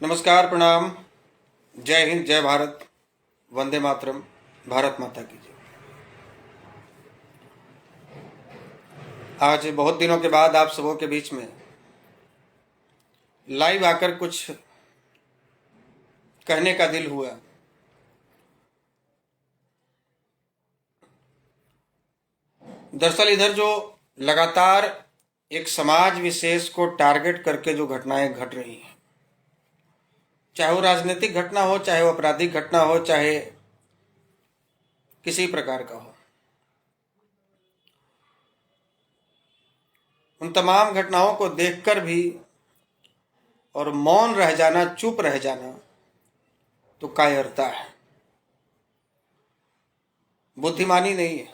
नमस्कार, प्रणाम। जय हिंद, जय भारत, वंदे मातरम, भारत माता की जय। आज बहुत दिनों के बाद आप सबों के बीच में लाइव आकर कुछ कहने का दिल हुआ। दरअसल इधर जो लगातार एक समाज विशेष को टारगेट करके जो घटनाएं घट रही हैं, चाहे वो राजनीतिक घटना हो, चाहे वो आपराधिक घटना हो, चाहे किसी प्रकार का हो, उन तमाम घटनाओं को देखकर भी और मौन रह जाना, चुप रह जाना तो कायरता है, बुद्धिमानी नहीं है।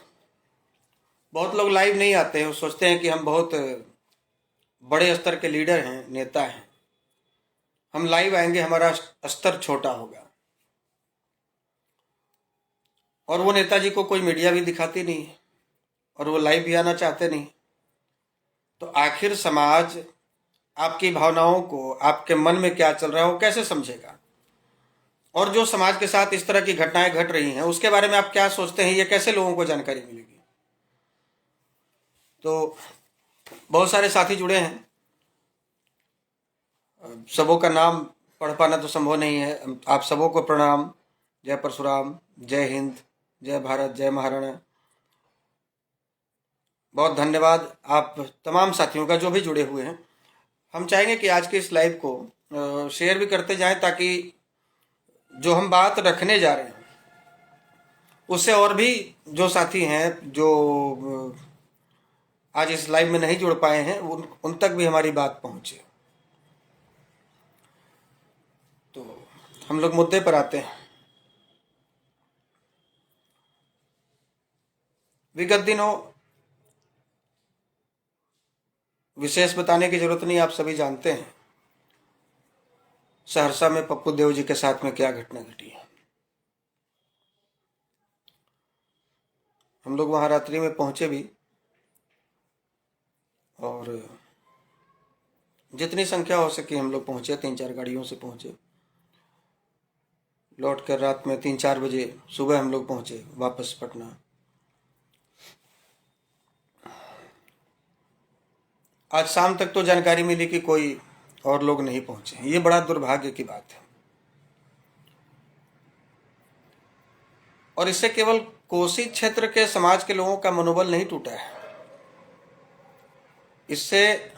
बहुत लोग लाइव नहीं आते हैं, वो सोचते हैं कि हम बहुत बड़े स्तर के लीडर हैं, नेता हैं, हम लाइव आएंगे हमारा स्तर छोटा होगा। और वो नेताजी को कोई मीडिया भी दिखाती नहीं है और वो लाइव भी आना चाहते नहीं। तो आखिर समाज आपकी भावनाओं को, आपके मन में क्या चल रहा है, वो कैसे समझेगा? और जो समाज के साथ इस तरह की घटनाएं घट रही हैं, उसके बारे में आप क्या सोचते हैं? ये कैसे लोगों को जानकारी मिलेगी? तो बहुत सारे साथी जुड़े हैं, सबों का नाम पढ़ पाना तो संभव नहीं है। आप सबों को प्रणाम, जय परशुराम, जय हिंद, जय भारत, जय महाराणा। बहुत धन्यवाद आप तमाम साथियों का जो भी जुड़े हुए हैं। हम चाहेंगे कि आज के इस लाइव को शेयर भी करते जाएं, ताकि जो हम बात रखने जा रहे हैं उससे और भी जो साथी हैं जो आज इस लाइव में नहीं जुड़ पाए हैं, उन तक भी हमारी बात पहुंचे। तो हम लोग मुद्दे पर आते हैं। विगत दिनों, विशेष बताने की जरूरत नहीं, आप सभी जानते हैं सहरसा में पप्पू देव जी के साथ में क्या घटना घटी है। हम लोग वहां रात्रि में पहुंचे भी और जितनी संख्या हो सकी हम लोग पहुंचे, 3-4 गाड़ियों से पहुंचे। लौट कर रात में 3-4 बजे सुबह हम लोग पहुंचे वापस पटना। आज शाम तक तो जानकारी मिली कि कोई और लोग नहीं पहुंचे। ये बड़ा दुर्भाग्य की बात है। और इससे केवल कोसी क्षेत्र के समाज के लोगों का मनोबल नहीं टूटा है, इससे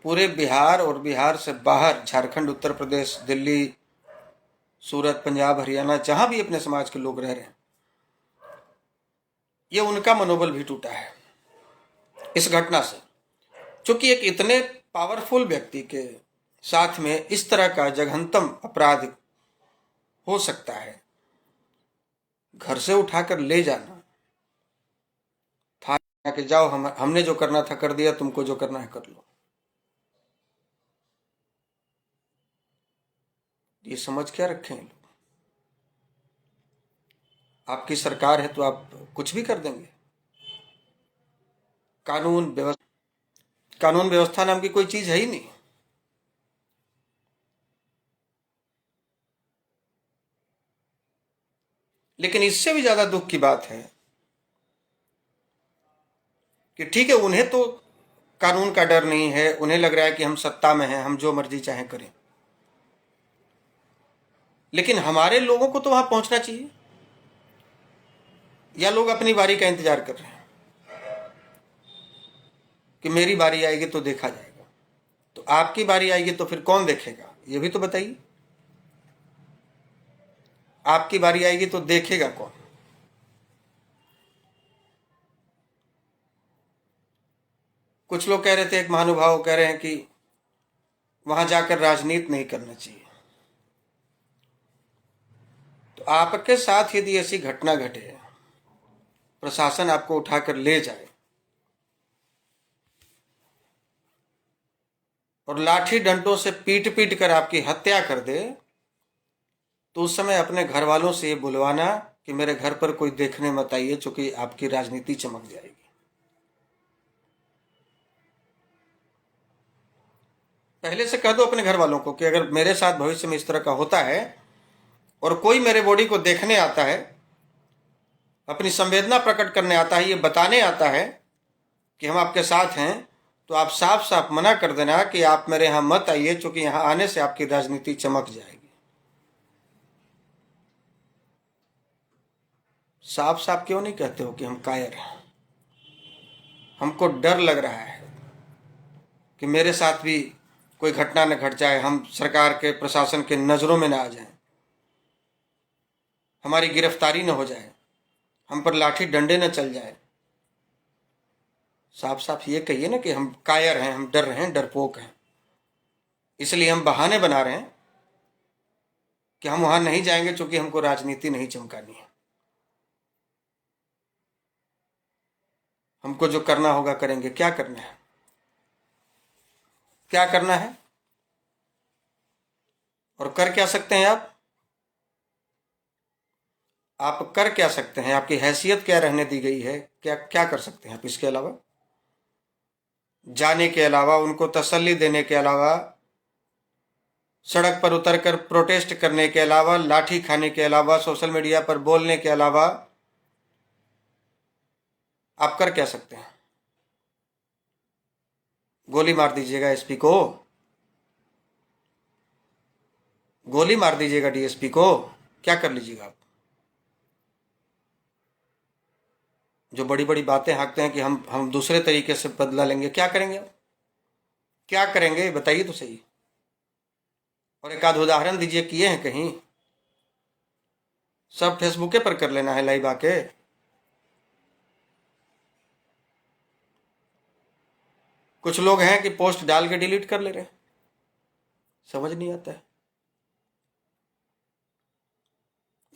पूरे बिहार और बिहार से बाहर झारखंड, उत्तर प्रदेश, दिल्ली, सूरत, पंजाब, हरियाणा, जहां भी अपने समाज के लोग रह रहे हैं, ये उनका मनोबल भी टूटा है इस घटना से। क्योंकि एक इतने पावरफुल व्यक्ति के साथ में इस तरह का जघन्यतम अपराध हो सकता है। घर से उठाकर ले जाना, थाने के जाओ, हमने जो करना था कर दिया, तुमको जो करना है कर लो। ये समझ क्या रखे हैं लोग? आपकी सरकार है तो आप कुछ भी कर देंगे? कानून व्यवस्था नाम की कोई चीज है ही नहीं। लेकिन इससे भी ज्यादा दुख की बात है कि ठीक है, उन्हें तो कानून का डर नहीं है, उन्हें लग रहा है कि हम सत्ता में हैं, हम जो मर्जी चाहे करें। लेकिन हमारे लोगों को तो वहां पहुंचना चाहिए, या लोग अपनी बारी का इंतजार कर रहे हैं कि मेरी बारी आएगी तो देखा जाएगा। तो आपकी बारी आएगी तो फिर कौन देखेगा, ये भी तो बताइए। आपकी बारी आएगी तो देखेगा कौन? कुछ लोग कह रहे थे, एक महानुभाव कह रहे हैं कि वहां जाकर राजनीति नहीं करना चाहिए। तो आपके साथ यदि ऐसी घटना घटे, प्रशासन आपको उठाकर ले जाए और लाठी डंडों से पीट पीट कर आपकी हत्या कर दे, तो उस समय अपने घर वालों से ये बुलवाना कि मेरे घर पर कोई देखने मत आइए, चूंकि आपकी राजनीति चमक जाएगी। पहले से कह दो अपने घर वालों को कि अगर मेरे साथ भविष्य में इस तरह का होता है और कोई मेरे बॉडी को देखने आता है, अपनी संवेदना प्रकट करने आता है, ये बताने आता है कि हम आपके साथ हैं, तो आप साफ साफ मना कर देना कि आप मेरे यहां मत आइए, क्योंकि यहां आने से आपकी राजनीति चमक जाएगी। साफ साफ क्यों नहीं कहते हो कि हम कायर हैं? हमको डर लग रहा है कि मेरे साथ भी कोई घटना न घट जाए, हम सरकार के प्रशासन के नज़रों में न आ जाएं, हमारी गिरफ्तारी न हो जाए, हम पर लाठी डंडे न चल जाए। साफ साफ ये कहिए ना कि हम कायर हैं, हम डर रहे हैं, डरपोक हैं, इसलिए हम बहाने बना रहे हैं कि हम वहां नहीं जाएंगे क्योंकि हमको राजनीति नहीं चमकानी है। हमको जो करना होगा करेंगे। क्या करना है, क्या करना है और कर क्या सकते हैं आप कर क्या सकते हैं? आपकी हैसियत क्या रहने दी गई है? क्या क्या कर सकते हैं आप इसके अलावा? जाने के अलावा, उनको तसल्ली देने के अलावा, सड़क पर उतरकर प्रोटेस्ट करने के अलावा, लाठी खाने के अलावा, सोशल मीडिया पर बोलने के अलावा आप कर क्या सकते हैं? गोली मार दीजिएगा एसपी को, गोली मार दीजिएगा डीएसपी को, क्या कर लीजिएगा आप? जो बड़ी बड़ी बातें हाँकते हैं कि हम दूसरे तरीके से बदला लेंगे, क्या करेंगे आप? क्या करेंगे बताइए तो सही। और एक आध उदाहरण दीजिए, किए हैं कहीं? सब फेसबुके पर कर लेना है लाइव आके। कुछ लोग हैं कि पोस्ट डाल के डिलीट कर ले रहे हैं, समझ नहीं आता है।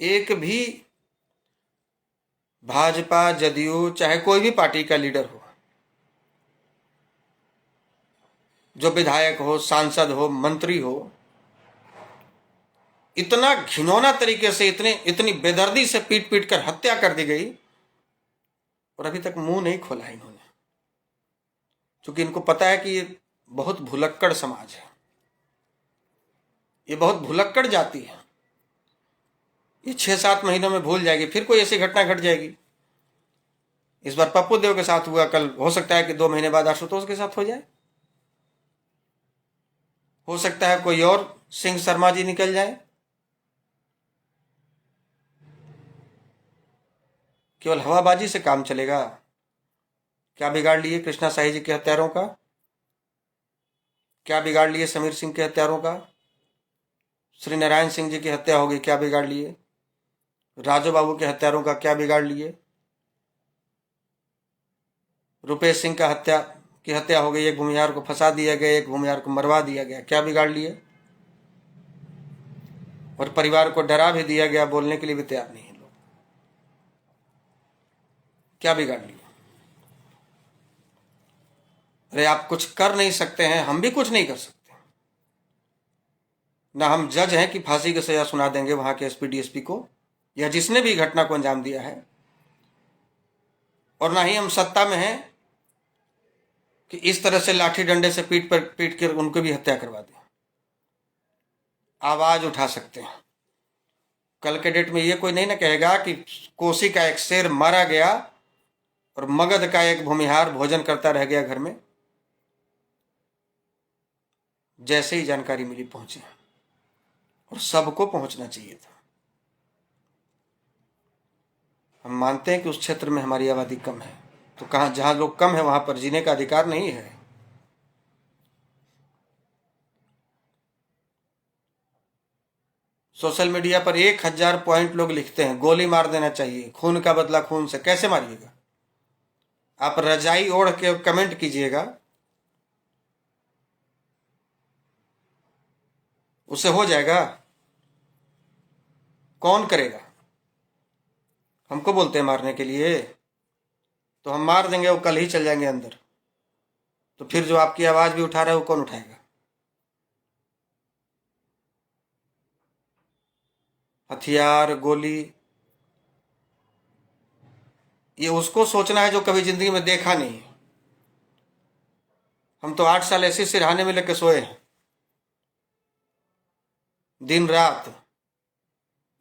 एक भी भाजपा, जदयू, चाहे कोई भी पार्टी का लीडर हो, जो विधायक हो, सांसद हो, मंत्री हो, इतना घिनौना तरीके से, इतनी बेदर्दी से पीट पीट कर हत्या कर दी गई और अभी तक मुंह नहीं खोला इन्होंने, क्योंकि इनको पता है कि ये बहुत भुलक्कड़ समाज है, ये बहुत भुलक्कड़ जाति है। ये 6-7 महीनों में भूल जाएगी, फिर कोई ऐसी घटना घट जाएगी। इस बार पप्पू देव के साथ हुआ, कल हो सकता है कि 2 महीने बाद आशुतोष के साथ हो जाए, हो सकता है कोई और सिंह शर्मा जी निकल जाए। केवल हवाबाजी से काम चलेगा? क्या बिगाड़ लिए कृष्णा शाही जी के हत्यारों का? क्या बिगाड़ लिए समीर सिंह के हत्यारों का? श्री नारायण सिंह जी की हत्या हो गई, क्या बिगाड़ लिए? राजू बाबू के हत्यारों का क्या बिगाड़ लिए? रुपेश सिंह का हत्या हो गई, एक भूमिहार को फंसा दिया गया, एक भूमिहार को मरवा दिया गया, क्या बिगाड़ लिए? और परिवार को डरा भी दिया गया, बोलने के लिए भी तैयार नहीं है लोग। क्या बिगाड़ लिया? अरे आप कुछ कर नहीं सकते हैं, हम भी कुछ नहीं कर सकते ना। हम जज हैं कि फांसी की सजा सुना देंगे वहां के एसपी डीएसपी को या जिसने भी घटना को अंजाम दिया है, और ना ही हम सत्ता में हैं कि इस तरह से लाठी डंडे से पीट कर उनको भी हत्या करवा दें। आवाज उठा सकते हैं। कल के डेट में ये कोई नहीं ना कहेगा कि कोसी का एक शेर मारा गया और मगध का एक भूमिहार भोजन करता रह गया घर में। जैसे ही जानकारी मिली पहुंचे, और सबको पहुंचना चाहिए था। हम मानते हैं कि उस क्षेत्र में हमारी आबादी कम है, तो कहां, जहां लोग कम है वहां पर जीने का अधिकार नहीं है? सोशल मीडिया पर 1000 पॉइंट लोग लिखते हैं गोली मार देना चाहिए, खून का बदला खून से। कैसे मारिएगा आप? रजाई ओढ़ के कमेंट कीजिएगा, उससे हो जाएगा? कौन करेगा? हमको बोलते हैं मारने के लिए, तो हम मार देंगे, वो कल ही चल जाएंगे अंदर। तो फिर जो आपकी आवाज भी उठा रहा है वो कौन उठाएगा? हथियार, गोली, ये उसको सोचना है जो कभी जिंदगी में देखा नहीं है। हम तो 8 साल ऐसे सिरहाने में लेके सोए हैं दिन रात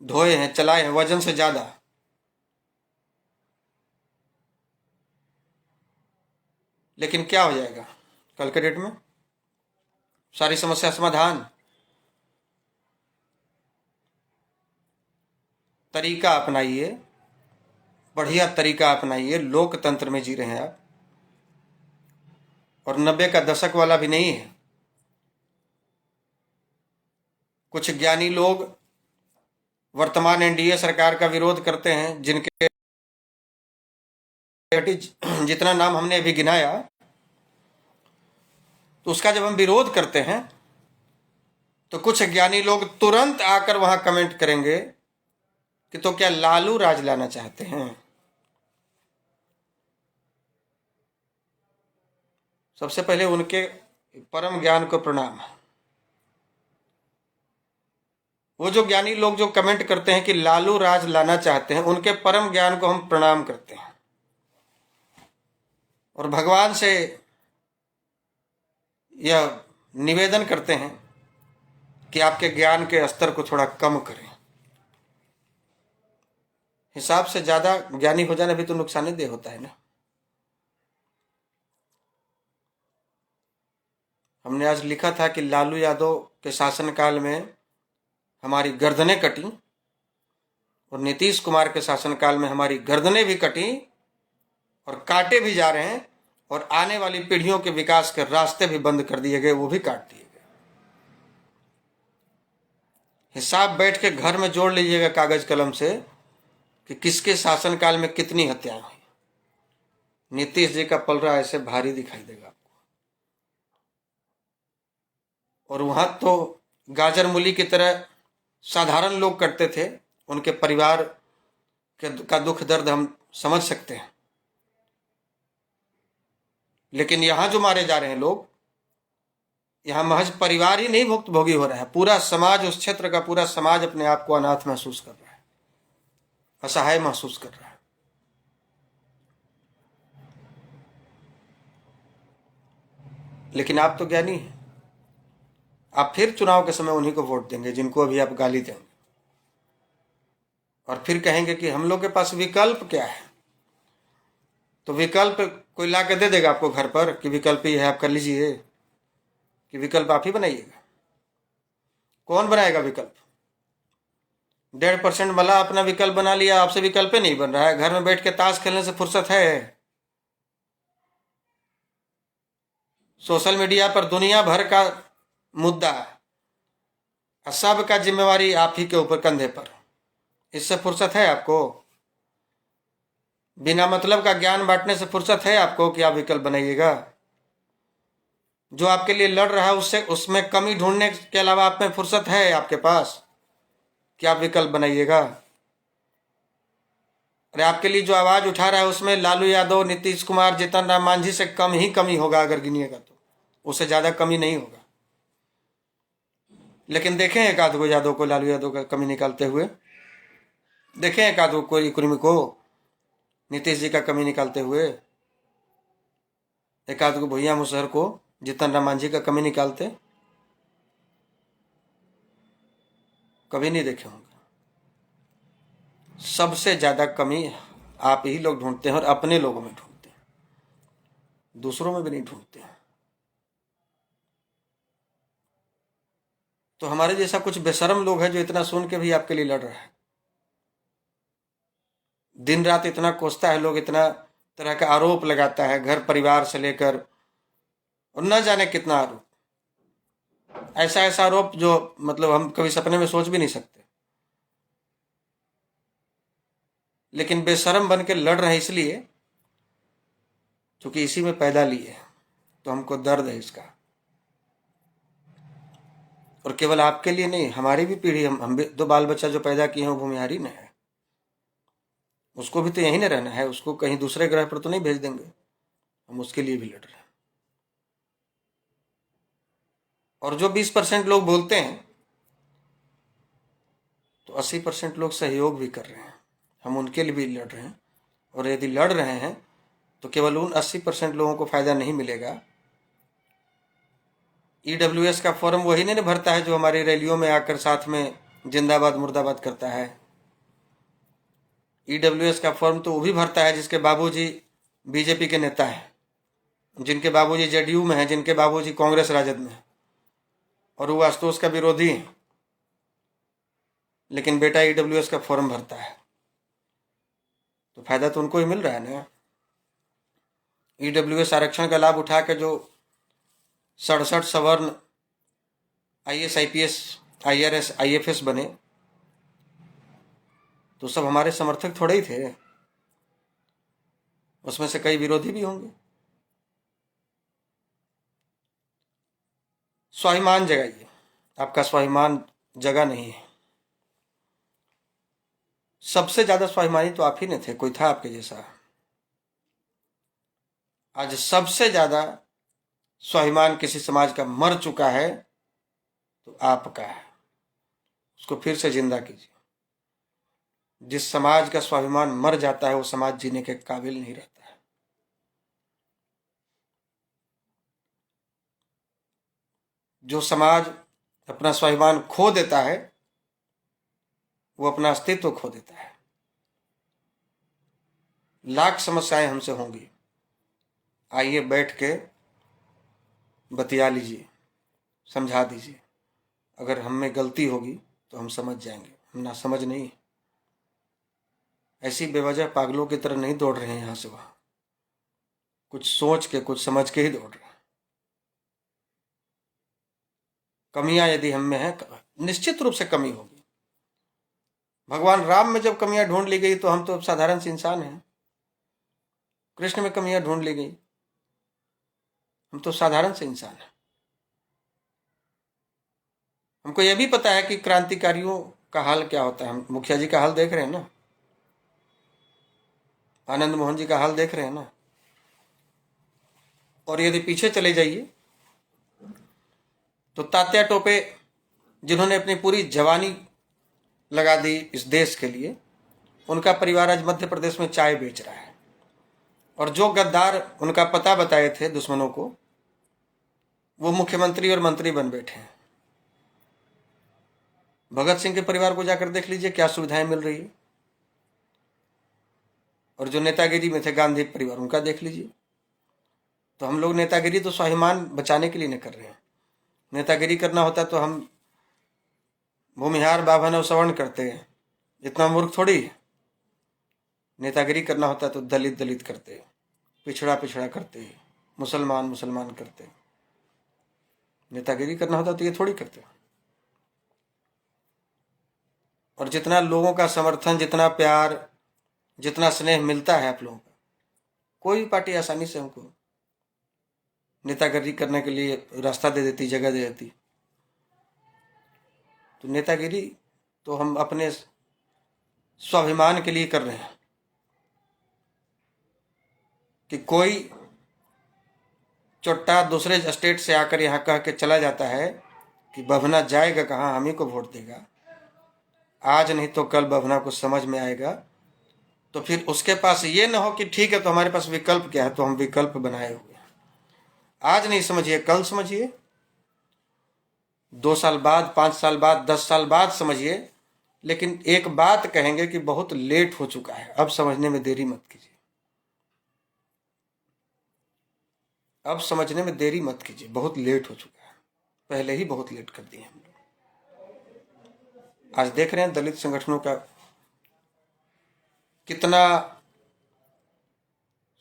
धोए हैं, चलाए हैं वजन से ज्यादा। लेकिन क्या हो जाएगा कल के डेट में? सारी समस्या समाधान। तरीका अपनाइए, बढ़िया तरीका अपनाइए। लोकतंत्र में जी रहे हैं आप, और 90 का दशक वाला भी नहीं है। कुछ ज्ञानी लोग वर्तमान एनडीए सरकार का विरोध करते हैं, जिनके जितना नाम हमने अभी गिनाया, तो उसका जब हम विरोध करते हैं तो कुछ ज्ञानी लोग तुरंत आकर वहां कमेंट करेंगे कि तो क्या लालू राज लाना चाहते हैं। सबसे पहले उनके परम ज्ञान को प्रणाम। वो जो ज्ञानी लोग जो कमेंट करते हैं कि लालू राज लाना चाहते हैं, उनके परम ज्ञान को हम प्रणाम करते हैं और भगवान से यह निवेदन करते हैं कि आपके ज्ञान के स्तर को थोड़ा कम करें। हिसाब से ज्यादा ज्ञानी हो जाना भी तो नुकसानदेह होता है ना। हमने आज लिखा था कि लालू यादव के शासनकाल में हमारी गर्दनें कटी, और नीतीश कुमार के शासनकाल में हमारी गर्दनें भी कटी और काटे भी जा रहे हैं, और आने वाली पीढ़ियों के विकास के रास्ते भी बंद कर दिए गए, वो भी काट दिए गए। हिसाब बैठ के घर में जोड़ लीजिएगा कागज कलम से कि किसके शासनकाल में कितनी हत्याएं हुई। नीतीश जी का पलड़ा ऐसे भारी दिखाई देगा आपको। और वहां तो गाजर मूली की तरह साधारण लोग करते थे, उनके परिवार का दुख दर्द हम समझ सकते हैं। लेकिन यहां जो मारे जा रहे हैं लोग, यहां महज परिवार ही नहीं भुक्तभोगी हो रहा है, पूरा समाज, उस क्षेत्र का पूरा समाज अपने आप को अनाथ महसूस कर रहा है, असहाय महसूस कर रहा है। लेकिन आप तो ज्ञानी हैं, आप फिर चुनाव के समय उन्हीं को वोट देंगे जिनको अभी आप गाली देंगे, और फिर कहेंगे कि हम लोग के पास विकल्प क्या है। तो विकल्प कोई ला के दे देगा आपको घर पर कि विकल्प ये है, आप कर लीजिए, कि विकल्प आप ही बनाइएगा? कौन बनाएगा विकल्प? 1.5% मला अपना विकल्प बना लिया, आपसे विकल्प ही नहीं बन रहा है। घर में बैठ के ताश खेलने से फुर्सत है? सोशल मीडिया पर दुनिया भर का मुद्दा, सबका जिम्मेवारी आप ही के ऊपर, कंधे पर। इससे फुर्सत है आपको? बिना मतलब का ज्ञान बांटने से फुर्सत है आपको कि आप विकल्प बनाइएगा? जो आपके लिए लड़ रहा है उससे, उसमें कमी ढूंढने के अलावा आप में फुर्सत है आपके पास कि आप विकल्प बनाइएगा? अरे आपके लिए जो आवाज उठा रहा है उसमें लालू यादव, नीतीश कुमार, जीतन राम मांझी से कम ही कमी होगा, अगर गिनिएगा तो उससे ज्यादा कमी नहीं होगा। लेकिन देखें एक आध को यादव को, लालू यादव का कमी निकालते हुए, देखें एक आध को कुर्मी को नीतीश जी का कमी निकालते हुए, एक आध को भैया मुसहर को, जीतन राम मांझी का कमी निकालते, कभी नहीं देखे होंगे। सबसे ज्यादा कमी आप ही लोग ढूंढते हैं, और अपने लोगों में ढूंढते हैं, दूसरों में भी नहीं ढूंढते हैं। तो हमारे जैसा कुछ बेशरम लोग हैं जो इतना सुन के भी आपके लिए लड़ रहा है। दिन रात इतना कोसता है, लोग इतना तरह का आरोप लगाता है, घर परिवार से लेकर, और न जाने कितना आरोप, ऐसा ऐसा आरोप जो मतलब हम कभी सपने में सोच भी नहीं सकते। लेकिन बेशरम बन के लड़ रहे हैं इसलिए क्योंकि इसी में पैदा लिए हैं, तो हमको दर्द है इसका। और केवल आपके लिए नहीं, हमारी भी पीढ़ी, हम भी दो बाल बच्चा जो पैदा किए हैं वो भूमिहारी न है, उसको भी तो यहीं न रहना है, उसको कहीं दूसरे ग्रह पर तो नहीं भेज देंगे। हम उसके लिए भी लड़ रहे हैं। और जो 20% लोग बोलते हैं, तो 80% लोग सहयोग भी कर रहे हैं। हम उनके लिए भी लड़ रहे हैं, और यदि लड़ रहे हैं तो केवल उन 80% लोगों को फायदा नहीं मिलेगा, ईडब्ल्यूएस का फॉर्म वही नहीं भरता है जो हमारी रैलियों में आकर साथ में जिंदाबाद मुर्दाबाद करता है। ईडब्ल्यूएस का फॉर्म तो वो भी भरता है जिसके बाबूजी बीजेपी के नेता हैं, जिनके बाबूजी जेडीयू में हैं, जिनके बाबूजी कांग्रेस राजद में हैं, और वो आशुतोष का विरोधी है, लेकिन बेटा ईडब्ल्यूएस का फॉर्म भरता है। तो फायदा तो उनको ही मिल रहा है ना। ईडब्ल्यूएस आरक्षण का लाभ उठा के जो 67 सवर्ण आईएएस आईपीएस आईआरएस आईएफएस बने, तो सब हमारे समर्थक थोड़े ही थे, उसमें से कई विरोधी भी होंगे। स्वाभिमान जगाइए, आपका स्वाभिमान जगा नहीं है। सबसे ज्यादा स्वाभिमानी तो आप ही ने थे, कोई था आपके जैसा? आज सबसे ज्यादा स्वाभिमान किसी समाज का मर चुका है तो आपका है, उसको फिर से जिंदा कीजिए। जिस समाज का स्वाभिमान मर जाता है वो समाज जीने के काबिल नहीं रहता है। जो समाज अपना स्वाभिमान खो देता है वो अपना अस्तित्व खो देता है। लाख समस्याएं हमसे होंगी, आइए बैठ के बतिया लीजिए, समझा दीजिए। अगर हम में गलती होगी तो हम समझ जाएंगे, हम ना समझ नहीं। ऐसी बेवजह पागलों की तरह नहीं दौड़ रहे हैं यहां से वहां, कुछ सोच के कुछ समझ के ही दौड़ रहे हैं। कमियां यदि हम में है, निश्चित रूप से कमी होगी। भगवान राम में जब कमियां ढूंढ ली गई तो हम तो साधारण से इंसान हैं। कृष्ण में कमियां ढूंढ ली गई, हम तो साधारण से इंसान हैं। हमको यह भी पता है कि क्रांतिकारियों का हाल क्या होता है। हम मुखिया जी का हाल देख रहे हैं ना, आनंद मोहन जी का हाल देख रहे हैं ना। और यदि पीछे चले जाइए तो तात्या टोपे, जिन्होंने अपनी पूरी जवानी लगा दी इस देश के लिए, उनका परिवार आज मध्य प्रदेश में चाय बेच रहा है। और जो गद्दार उनका पता बताए थे दुश्मनों को, वो मुख्यमंत्री और मंत्री बन बैठे हैं। भगत सिंह के परिवार को जाकर देख लीजिए क्या सुविधाएं मिल रही है। और जो नेतागिरी में थे गांधी परिवार, उनका देख लीजिए। तो हम लोग नेतागिरी तो स्वाभिमान बचाने के लिए नहीं कर रहे हैं। नेतागिरी करना होता तो हम भूमिहार बाभन और सवर्ण करते हैं, इतना मूर्ख थोड़ी है। नेतागिरी करना होता तो दलित दलित करते, पिछड़ा पिछड़ा करते, मुसलमान मुसलमान करते। नेतागिरी करना होता तो ये थोड़ी करते। और जितना लोगों का समर्थन, जितना प्यार, जितना स्नेह मिलता है आप लोगों का, कोई भी पार्टी आसानी से हमको नेतागिरी करने के लिए रास्ता दे देती, जगह दे देती। तो नेतागिरी तो हम अपने स्वाभिमान के लिए कर रहे हैं कि कोई चोट्टा दूसरे स्टेट से आकर यहाँ कह के चला जाता है कि बभना जाएगा कहाँ, हम ही को वोट देगा। आज नहीं तो कल बभना को समझ में आएगा। तो फिर उसके पास ये ना हो कि ठीक है तो हमारे पास विकल्प क्या है, तो हम विकल्प बनाए हुए हैं। आज नहीं समझिए, कल समझिए, 2 साल बाद, 5 साल बाद, 10 साल बाद समझिए। लेकिन एक बात कहेंगे कि बहुत लेट हो चुका है, अब समझने में देरी मत कीजिए। अब समझने में देरी मत कीजिए, बहुत लेट हो चुका है, पहले ही बहुत लेट कर दिए हम लोग। आज देख रहे हैं दलित संगठनों का कितना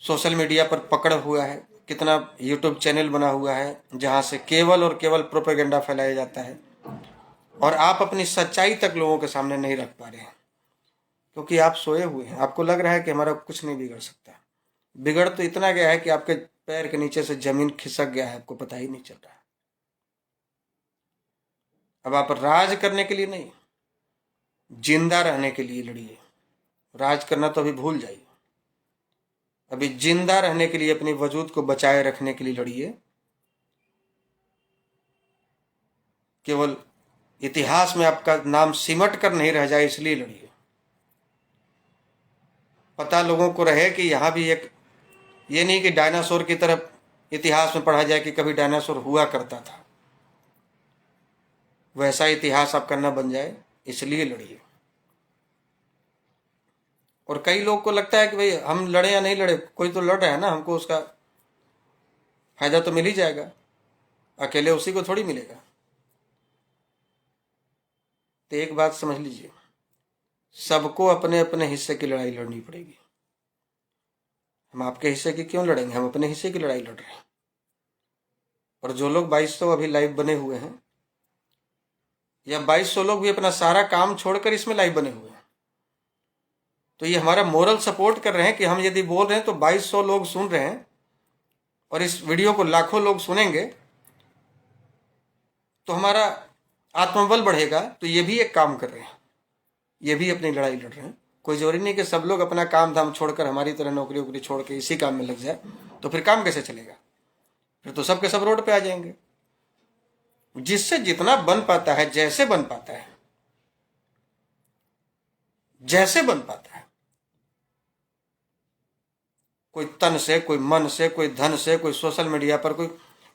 सोशल मीडिया पर पकड़ हुआ है, कितना यूट्यूब चैनल बना हुआ है जहां से केवल और केवल प्रोपेगेंडा फैलाया जाता है। और आप अपनी सच्चाई तक लोगों के सामने नहीं रख पा रहे हैं क्योंकि आप सोए हुए हैं। आपको लग रहा है कि हमारा कुछ नहीं बिगड़ सकता। बिगड़ तो इतना गया है कि आपके पैर के नीचे से जमीन खिसक गया है, आपको पता ही नहीं चल रहा है। अब आप राज करने के लिए नहीं, जिंदा रहने के लिए लड़िए। राज करना तो अभी भूल जाइए, अभी जिंदा रहने के लिए, अपने वजूद को बचाए रखने के लिए लड़िए। केवल इतिहास में आपका नाम सिमट कर नहीं रह जाए इसलिए लड़िए। पता लोगों को रहे कि यहाँ भी एक, ये नहीं कि डायनासोर की तरफ इतिहास में पढ़ा जाए कि कभी डायनासोर हुआ करता था। वैसा इतिहास आपका न बन जाए, इसलिए लड़िए। और कई लोग को लगता है कि भाई हम लड़े या नहीं लड़े, कोई तो लड़ रहा है ना, हमको उसका फायदा तो मिल ही जाएगा, अकेले उसी को थोड़ी मिलेगा। तो एक बात समझ लीजिए, सबको अपने अपने हिस्से की लड़ाई लड़नी पड़ेगी। हम आपके हिस्से की क्यों लड़ेंगे, हम अपने हिस्से की लड़ाई लड़ रहे हैं। और जो लोग 2200 अभी लाइव बने हुए हैं, या 2200 लोग भी अपना सारा काम छोड़कर इसमें लाइव बने हुए हैं, तो ये हमारा मोरल सपोर्ट कर रहे हैं कि हम यदि बोल रहे हैं तो 2200 लोग सुन रहे हैं, और इस वीडियो को लाखों लोग सुनेंगे तो हमारा आत्मबल बढ़ेगा। तो ये भी एक काम कर रहे हैं, ये भी अपनी लड़ाई लड़ रहे हैं। कोई जरूरी नहीं कि सब लोग अपना काम धाम छोड़कर हमारी तरह नौकरी वोकरी छोड़ के इसी काम में लग जाए, तो फिर काम कैसे चलेगा? फिर तो सबके सब रोड पे आ जाएंगे। जिससे जितना बन पाता है, जैसे बन पाता है, जैसे बन पाता है, कोई तन से, कोई मन से, कोई धन से, कोई सोशल मीडिया पर, कोई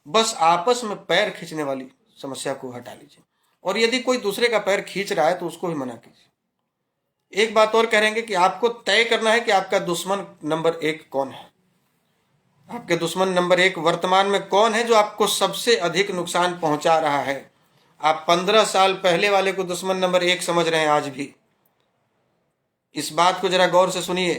बस आपस में पैर खींचने वाली समस्या को हटा लीजिए। और यदि कोई दूसरे का पैर खींच रहा है तो उसको भी मना कीजिए। एक बात और कहेंगे कि आपको तय करना है कि आपका दुश्मन नंबर 1 कौन है। आपके दुश्मन नंबर 1 वर्तमान में कौन है जो आपको सबसे अधिक नुकसान पहुंचा रहा है। आप 15 साल पहले वाले को दुश्मन नंबर 1 समझ रहे हैं आज भी। इस बात को जरा गौर से सुनिए।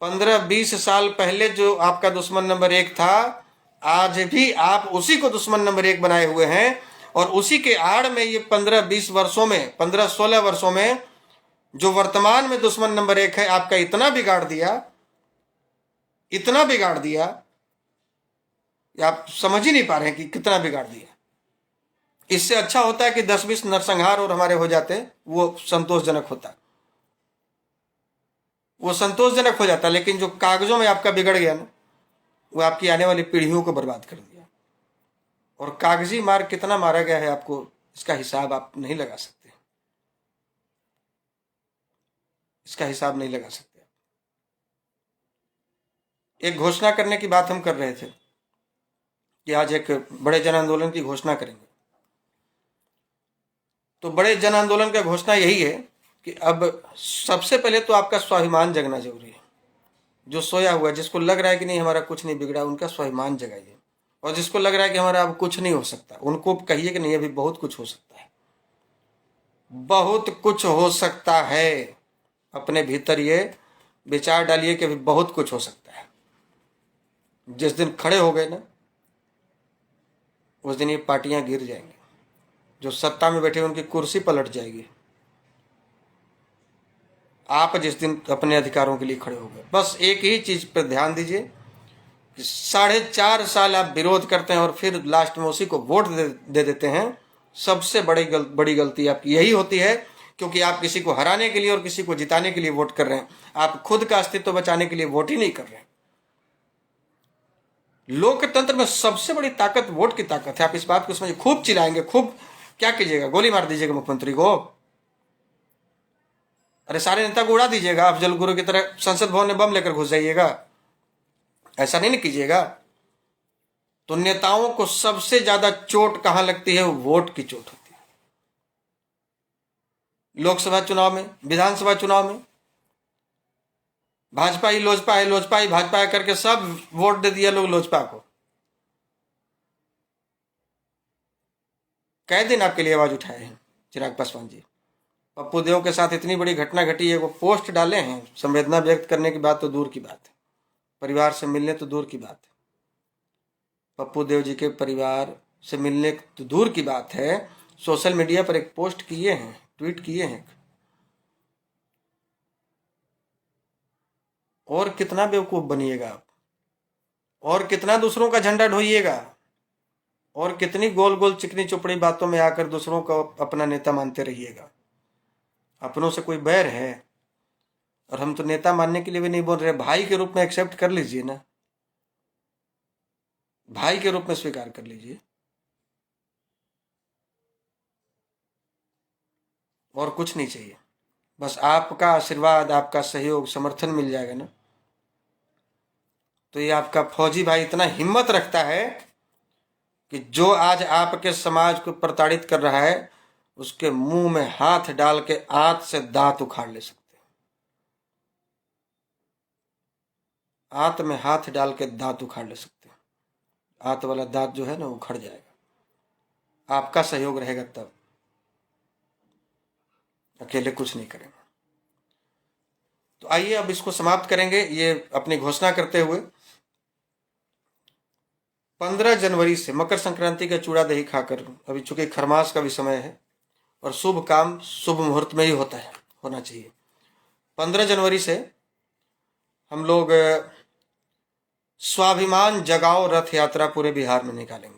15-20 साल पहले जो आपका दुश्मन नंबर 1 था, आज भी आप उसी को दुश्मन नंबर 1 बनाए हुए हैं। और उसी के आड़ में ये 15-20 वर्षों में, 15-16 वर्षों में जो वर्तमान में दुश्मन नंबर 1 है, आपका इतना बिगाड़ दिया, इतना बिगाड़ दिया, आप समझ ही नहीं पा रहे हैं कि कितना बिगाड़ दिया। इससे अच्छा होता है कि 10-20 नरसंहार और हमारे हो जाते, वो संतोषजनक होता, वो संतोषजनक हो जाता। लेकिन जो कागजों में आपका बिगड़ गया ना, वो आपकी आने वाली पीढ़ियों को बर्बाद कर दिया। और कागजी मार कितना मारा गया है आपको, इसका हिसाब आप नहीं लगा सकते, इसका हिसाब नहीं लगा सकते। एक घोषणा करने की बात हम कर रहे थे कि आज एक बड़े जन आंदोलन की घोषणा करेंगे। तो बड़े जन आंदोलन का घोषणा यही है कि अब सबसे पहले तो आपका स्वाभिमान जगना जरूरी है। जो सोया हुआ, जिसको लग रहा है कि नहीं हमारा कुछ नहीं बिगड़ा, उनका स्वाभिमान जगाइए। और जिसको लग रहा है कि हमारा अब कुछ नहीं हो सकता, उनको कहिए कि नहीं अभी बहुत कुछ हो सकता है, बहुत कुछ हो सकता है। अपने भीतर ये विचार डालिए कि अभी बहुत कुछ हो सकता है। जिस दिन खड़े हो गए ना, उस दिन ये पार्टियां गिर जाएंगी। जो सत्ता में बैठे उनकी कुर्सी पलट जाएगी। आप जिस दिन अपने अधिकारों के लिए खड़े हो गए, बस एक ही चीज पर ध्यान दीजिए कि 4.5 साल आप विरोध करते हैं और फिर लास्ट में उसी को वोट दे देते हैं। सबसे बड़ी गलती आपकी यही होती है, क्योंकि आप किसी को हराने के लिए और किसी को जिताने के लिए वोट कर रहे हैं। आप खुद का अस्तित्व बचाने के लिए वोट ही नहीं कर रहे हैं। लोकतंत्र में सबसे बड़ी ताकत वोट की ताकत है। आप इस बात को समझिए। खूब चिल्लाएंगे, खूब क्या कीजिएगा, गोली मार दीजिएगा मुख्यमंत्री को, अरे सारे नेता को उड़ा दीजिएगा, अफजल गुरु की तरह संसद भवन में बम लेकर घुस जाइएगा, ऐसा नहीं कीजिएगा। तो नेताओं को सबसे ज्यादा चोट कहां लगती है? वोट की चोट होती है। लोकसभा चुनाव में, विधानसभा चुनाव में भाजपा ही लोजपा है, लोजपा ही भाजपा है करके सब वोट दे दिया लोग लोजपा को। कई दिन आपके लिए आवाज उठाए हैं चिराग पासवान जी। पप्पू देव के साथ इतनी बड़ी घटना घटी है, वो पोस्ट डाले हैं। संवेदना व्यक्त करने की बात तो दूर की बात है, परिवार से मिलने तो दूर की बात है। पप्पू देव जी के परिवार से मिलने तो दूर की बात है, सोशल मीडिया पर एक पोस्ट किए हैं, ट्वीट किए हैं। और कितना बेवकूफ बनिएगा आप, और कितना दूसरों का झंडा ढोइएगा, और कितनी गोल गोल चिकनी चुपड़ी बातों में आकर दूसरों को अपना नेता मानते रहिएगा। अपनों से कोई बैर है? और हम तो नेता मानने के लिए भी नहीं बोल रहे, भाई के रूप में एक्सेप्ट कर लीजिए ना, भाई के रूप में स्वीकार कर लीजिए। और कुछ नहीं चाहिए, बस आपका आशीर्वाद, आपका सहयोग, समर्थन मिल जाएगा ना, तो ये आपका फौजी भाई इतना हिम्मत रखता है कि जो आज आपके समाज को प्रताड़ित कर रहा है उसके मुंह में हाथ डाल के आंत से दांत उखाड़ ले सकते हैं। आंत में हाथ डाल के दांत उखाड़ ले सकते हैं। आंत वाला दांत जो है ना उखड़ जाएगा। आपका सहयोग रहेगा तब, अकेले कुछ नहीं करेंगे। तो आइए अब इसको समाप्त करेंगे ये अपनी घोषणा करते हुए। 15 जनवरी से मकर संक्रांति का चूड़ा दही खाकर, अभी चूंकि खरमास का भी समय है और शुभ काम शुभ मुहूर्त में ही होना चाहिए। 15 जनवरी से हम लोग स्वाभिमान जगाओ रथ यात्रा पूरे बिहार में निकालेंगे।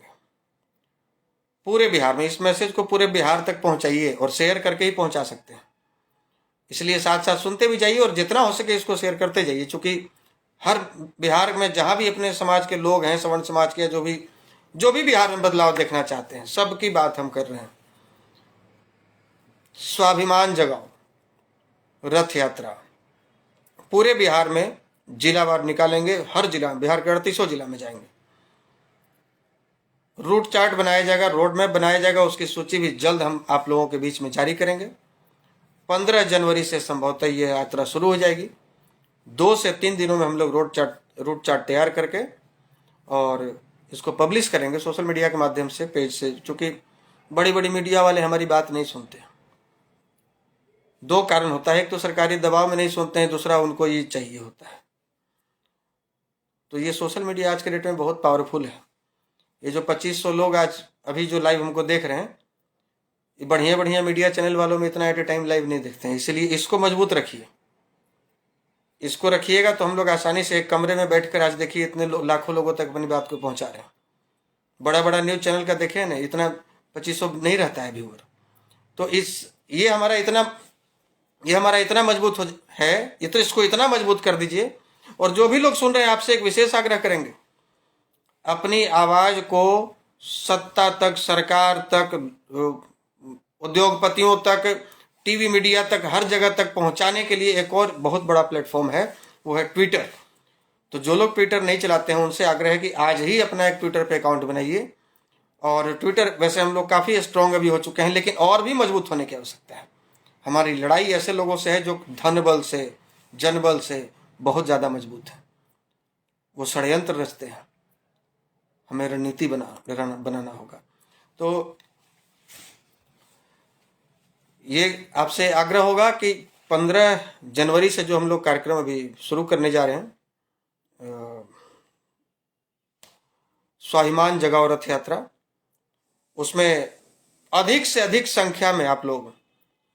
पूरे बिहार में, इस मैसेज को पूरे बिहार तक पहुंचाइए और शेयर करके ही पहुंचा सकते हैं, इसलिए साथ साथ सुनते भी जाइए और जितना हो सके इसको शेयर करते जाइए। चूंकि हर बिहार में जहां भी अपने समाज के लोग हैं, सवर्ण समाज के, जो भी बिहार में बदलाव देखना चाहते हैं, सबकी बात हम कर रहे हैं। स्वाभिमान जगाओ रथ यात्रा पूरे बिहार में जिलावार निकालेंगे। हर जिला, बिहार के 38 जिला में जाएंगे। रूट चार्ट बनाया जाएगा, रोड मैप बनाया जाएगा, उसकी सूची भी जल्द हम आप लोगों के बीच में जारी करेंगे। 15 जनवरी से संभवतः यह यात्रा शुरू हो जाएगी। 2 से 3 दिनों में हम लोग रूट चार्ट तैयार करके और इसको पब्लिश करेंगे सोशल मीडिया के माध्यम से, पेज से। चूंकि बड़ी बड़ी मीडिया वाले हमारी बात नहीं सुनते। 2 कारण होता है, एक तो सरकारी दबाव में नहीं सुनते हैं, दूसरा उनको ये चाहिए होता है। तो ये सोशल मीडिया आज के डेट में बहुत पावरफुल है। ये जो 2500 लोग आज अभी जो लाइव हमको देख रहे हैं, ये बढ़िया बढ़िया मीडिया चैनल वालों में इतना एट ए टाइम लाइव नहीं देखते हैं। इसलिए इसको मजबूत रखिए। इसको रखिएगा तो हम लोग आसानी से एक कमरे में बैठकर, आज देखिए इतने लाखों लोगों तक अपनी बात को पहुंचा रहे हैं। बड़ा बड़ा न्यूज चैनल का देखें ना, इतना 2500 नहीं रहता है व्यूअर। तो ये हमारा इतना मजबूत है, ये तो इसको इतना मजबूत कर दीजिए। और जो भी लोग सुन रहे हैं, आपसे एक विशेष आग्रह करेंगे, अपनी आवाज को सत्ता तक, सरकार तक, उद्योगपतियों तक, टीवी मीडिया तक, हर जगह तक पहुंचाने के लिए एक और बहुत बड़ा प्लेटफॉर्म है, वो है ट्विटर। तो जो लोग ट्विटर नहीं चलाते हैं उनसे आग्रह है कि आज ही अपना एक ट्विटर पे अकाउंट बनाइए। और ट्विटर वैसे हम लोग काफ़ी स्ट्रांग अभी हो चुके हैं, लेकिन और भी मजबूत होने की आवश्यकता है। हमारी लड़ाई ऐसे लोगों से है जो धन बल से, जनबल से बहुत ज़्यादा मजबूत है। वो षड्यंत्र रचते हैं, हमें रणनीति बनाना होगा। तो ये आपसे आग्रह होगा कि 15 जनवरी से जो हम लोग कार्यक्रम अभी शुरू करने जा रहे हैं, स्वाभिमान जगाओ रथ यात्रा, उसमें अधिक से अधिक संख्या में आप लोग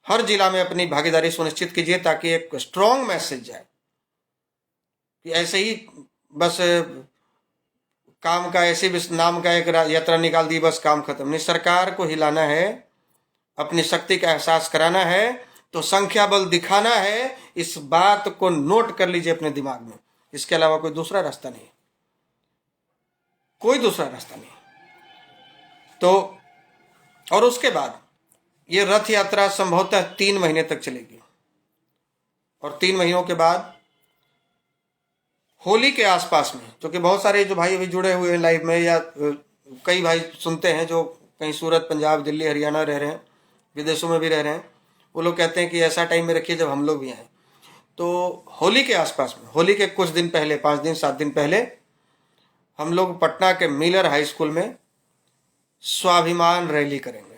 हर जिला में अपनी भागीदारी सुनिश्चित कीजिए, ताकि एक स्ट्रॉन्ग मैसेज जाए कि ऐसे ही बस काम का, ऐसे भी नाम का एक यात्रा निकाल दी, बस काम खत्म नहीं। सरकार को हिलाना है, अपनी शक्ति का एहसास कराना है, तो संख्या बल दिखाना है। इस बात को नोट कर लीजिए अपने दिमाग में। इसके अलावा कोई दूसरा रास्ता नहीं, कोई दूसरा रास्ता नहीं। तो और उसके बाद ये रथ यात्रा संभवतः 3 महीने तक चलेगी। और 3 महीनों के बाद होली के आसपास में, क्योंकि बहुत सारे जो भाई अभी जुड़े हुए हैं लाइव में, या कई भाई सुनते हैं जो कहीं सूरत, पंजाब, दिल्ली, हरियाणा रह रहे हैं, विदेशों में भी रह रहे हैं, वो लोग कहते हैं कि ऐसा टाइम में रखिए जब हम लोग भी आए। तो होली के आसपास में, होली के कुछ दिन पहले, 5 दिन 7 दिन पहले, हम लोग पटना के मिलर हाई स्कूल में स्वाभिमान रैली करेंगे।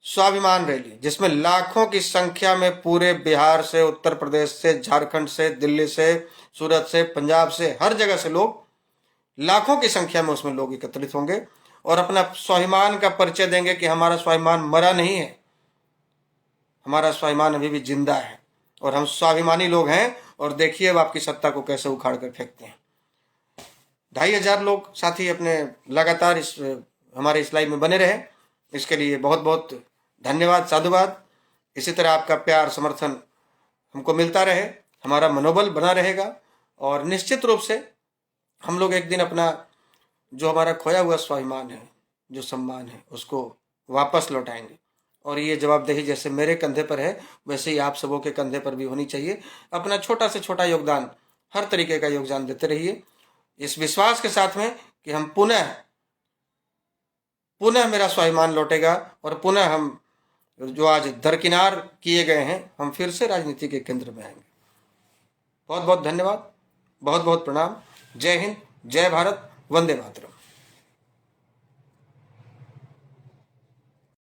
स्वाभिमान रैली जिसमें लाखों की संख्या में पूरे बिहार से, उत्तर प्रदेश से, झारखंड से, दिल्ली से, सूरत से, पंजाब से, हर जगह से लोग, लाखों की संख्या में उसमें लोग एकत्रित होंगे और अपना स्वाभिमान का परिचय देंगे कि हमारा स्वाभिमान मरा नहीं है, हमारा स्वाभिमान अभी भी जिंदा है और हम स्वाभिमानी लोग हैं। और देखिए अब आपकी सत्ता को कैसे उखाड़ कर फेंकते हैं। 2500 लोग साथी अपने लगातार हमारे इस लाइव में बने रहे, इसके लिए बहुत बहुत धन्यवाद, साधुवाद। इसी तरह आपका प्यार, समर्थन हमको मिलता रहे, हमारा मनोबल बना रहेगा और निश्चित रूप से हम लोग एक दिन अपना जो हमारा खोया हुआ स्वाभिमान है, जो सम्मान है, उसको वापस लौटाएंगे। और ये जवाबदेही जैसे मेरे कंधे पर है, वैसे ही आप सबों के कंधे पर भी होनी चाहिए। अपना छोटा से छोटा योगदान, हर तरीके का योगदान देते रहिए, इस विश्वास के साथ में कि हम पुनः पुनः मेरा स्वाभिमान लौटेगा और पुनः हम जो आज दरकिनार किए गए हैं, हम फिर से राजनीति के केंद्र में आएंगे। बहुत बहुत धन्यवाद, बहुत बहुत प्रणाम। जय हिंद, जय भारत, वंदे मातरम।